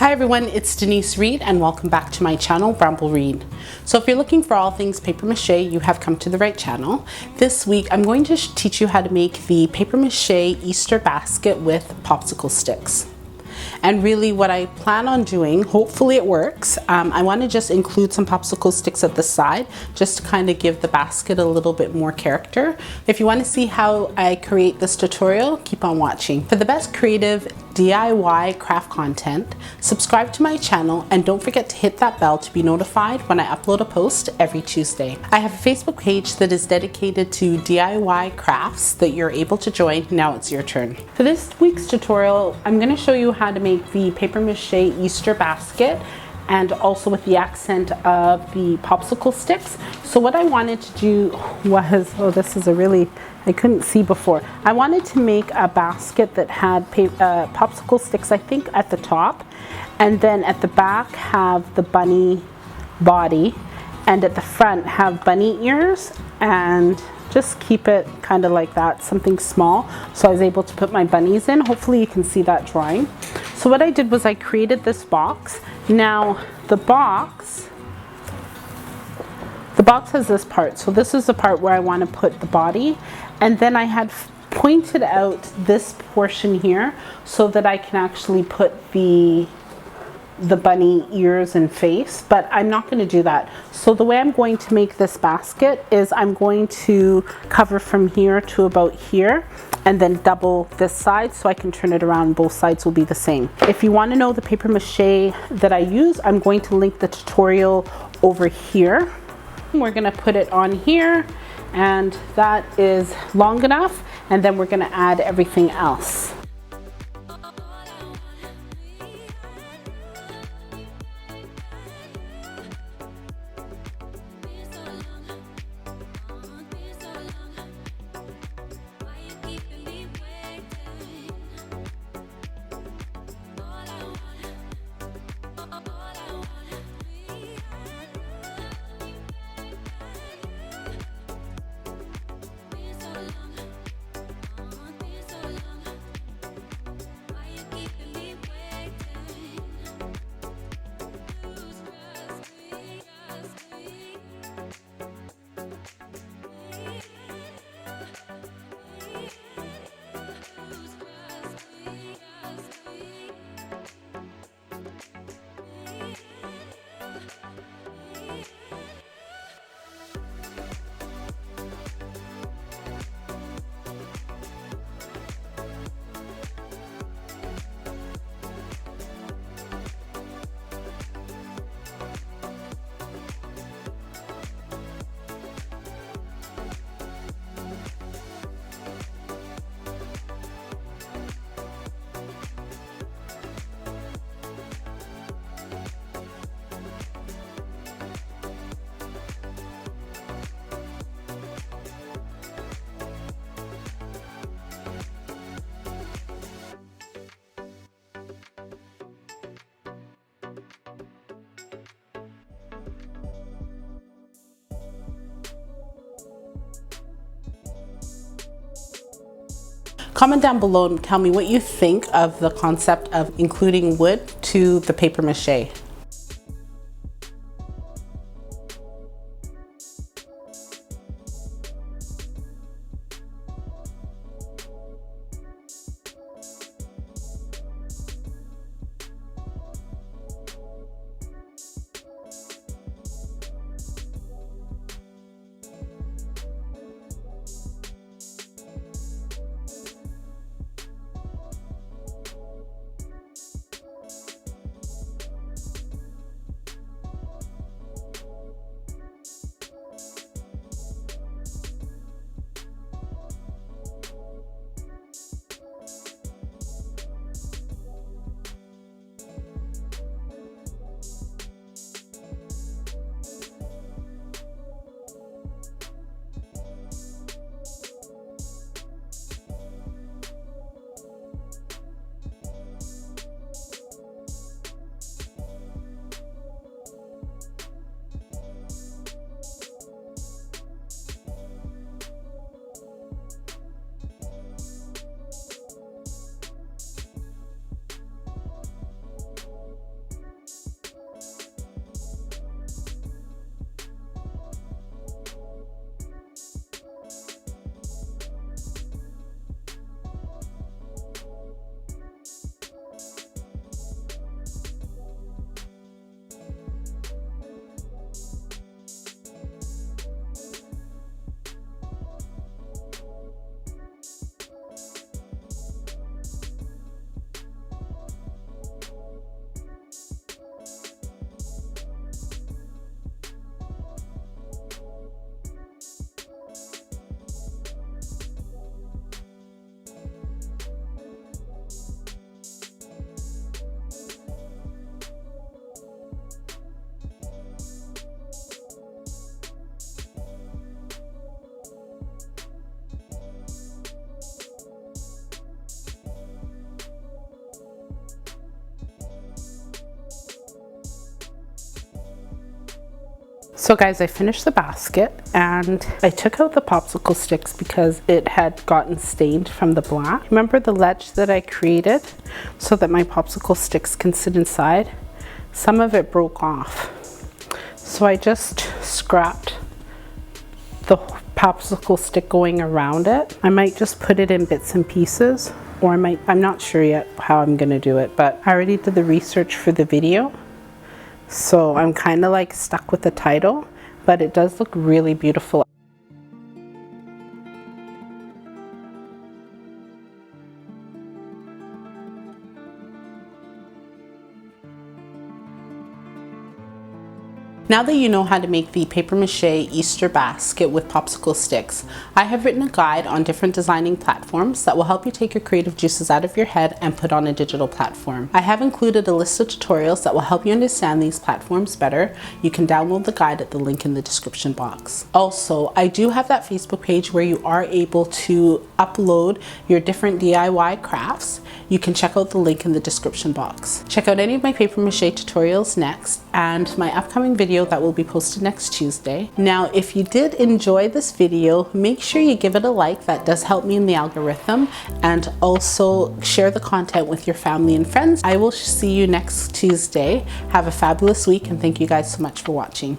Hi everyone, it's Denise Reed and welcome back to my channel, Bramble Reed. So if you're looking for all things paper mache, you have come to the right channel. This week I'm going to teach you how to make the paper mache Easter basket with popsicle sticks. And really what I plan on doing, hopefully it works, I want to just include some popsicle sticks at the side just to kind of give the basket a little bit more character. If you want to see how I create this tutorial, keep on watching. For the best creative DIY craft content, subscribe to my channel and don't forget to hit that bell to be notified when I upload a post every Tuesday. I have a Facebook page that is dedicated to DIY crafts that you're able to join. Now it's your turn. For this week's tutorial, I'm going to show you how to make the paper mache Easter basket and also with the accent of the popsicle sticks. So what I wanted to do was, this is a really, I couldn't see before. I wanted to make a basket that had popsicle sticks, I think, at the top, and then at the back have the bunny body, and at the front have bunny ears, and just keep it kind of like that, something small. So I was able to put my bunnies in. Hopefully you can see that drawing. So what I did was I created this box. Now the box has this part. So this is the part where I want to put the body. And then I had pointed out this portion here so that I can actually put the bunny ears and face, but I'm not going to do that. So the way I'm going to make this basket is I'm going to cover from here to about here and then double this side so I can turn it around. Both sides will be the same. If you want to know the paper mache that I use, I'm going to link the tutorial over here. We're going to put it on here, and that is long enough, and then we're going to add everything else. Comment down below and tell me what you think of the concept of including wood to the paper mache. So guys, I finished the basket and I took out the popsicle sticks because it had gotten stained from the black. Remember the ledge that I created so that my popsicle sticks can sit inside? Some of it broke off. So I just scrapped the popsicle stick going around it. I might just put it in bits and pieces, or I'm not sure yet how I'm gonna do it, but I already did the research for the video. So I'm kind of like stuck with the title, but it does look really beautiful. Now that you know how to make the paper mache Easter basket with popsicle sticks, I have written a guide on different designing platforms that will help you take your creative juices out of your head and put on a digital platform. I have included a list of tutorials that will help you understand these platforms better. You can download the guide at the link in the description box. Also, I do have that Facebook page where you are able to upload your different DIY crafts. You can check out the link in the description box. Check out any of my paper mache tutorials next and my upcoming video that will be posted next Tuesday. Now, if you did enjoy this video, make sure you give it a like. That does help me in the algorithm, and also share the content with your family and friends. I will see you next Tuesday. Have a fabulous week and thank you guys so much for watching.